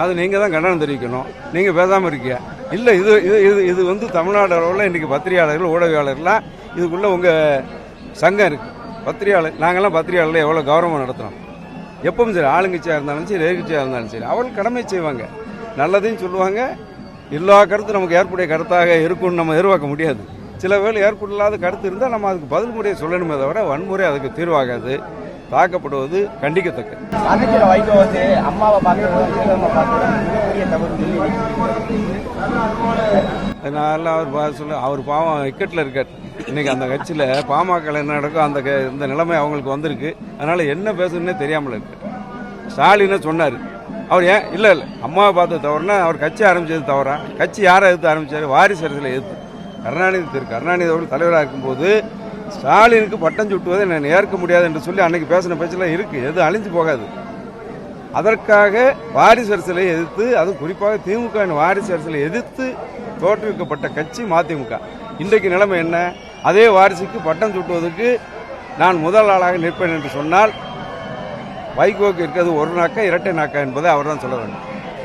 அது நீங்கள் தான் கண்டனம் தெரிவிக்கணும். நீங்கள் பேசாமல் இருக்கீங்க. இல்லை, இது இது இது வந்து தமிழ்நாடு அளவில் இன்றைக்கி பத்திரிகையாளர்கள் ஊடகவியாளர்லாம் இதுக்குள்ளே உங்கள் சங்கம் இருக்குது. பத்திரிகையாளர் நாங்கள்லாம் பத்திரிகையாளர்கள் எவ்வளோ கௌரவம் நடத்துகிறோம். எப்பவும் சரி, ஆளுங்கட்சியாக இருந்தாலும் சரி, எதிர்கட்சியாக இருந்தாலும் சரி, அவர்கள் கடமை செய்வாங்க, நல்லதையும் சொல்லுவாங்க. எல்லா கருத்தும் நமக்கு ஏற்புடைய கருத்தாக இருக்கும்னு நம்ம எதிர்பார்க்க முடியாது. சில வேளை ஏற்புள்ளாத கருத்து இருந்தால் நம்ம அதுக்கு பதில் முறையை சொல்லணுமே தவிர வன்முறை அதுக்கு தீர்வாகாது. தாக்கப்படுவது கண்டிக்கத்தக்கது. அதனால அவர் பாவம் இக்கட்டில் இருக்கார். இன்னைக்கு அந்த கட்சியில் பாமக என்ன நடக்கும் அந்த இந்த நிலைமை அவங்களுக்கு வந்திருக்கு. அதனால என்ன பேசணுன்னே தெரியாமல் இருக்கு. ஸ்டாலினை சொன்னார். அவர் ஏன் இல்லை அம்மாவை பார்த்து தவறுனா அவர் கட்சி ஆரம்பிச்சது தவறா? கட்சி யாரை எதிர்த்து ஆரம்பிச்சார்? வாரிசு அரசியலை எதிர்த்து. கருணாநிதி அவர்கள் தலைவராக இருக்கும்போது ஸ்டாலினுக்கு பட்டம் சுட்டுவதை நான் ஏற்க முடியாது என்று சொல்லி அன்னைக்கு பேசின பேச்செல்லாம் இருக்கு. எதுவும் அழிஞ்சு போகாது. அதற்காக வாரிசு அரசியலை எதிர்த்து, அதுவும் குறிப்பாக திமுக வாரிசு அரசியலை எதிர்த்து தோற்றுவிக்கப்பட்ட கட்சி மதிமுக. இன்றைக்கு நிலைமை என்ன? அதே வாரிசுக்கு பட்டம் சுட்டுவதற்கு நான் முதல் ஆளாக நிற்பேன் என்று சொன்னால் வைகோக்கு இருக்கிறது ஒரு நாக்கா இரட்டை நாக்கா என்பதை அவர் தான் சொல்ல வேண்டும்.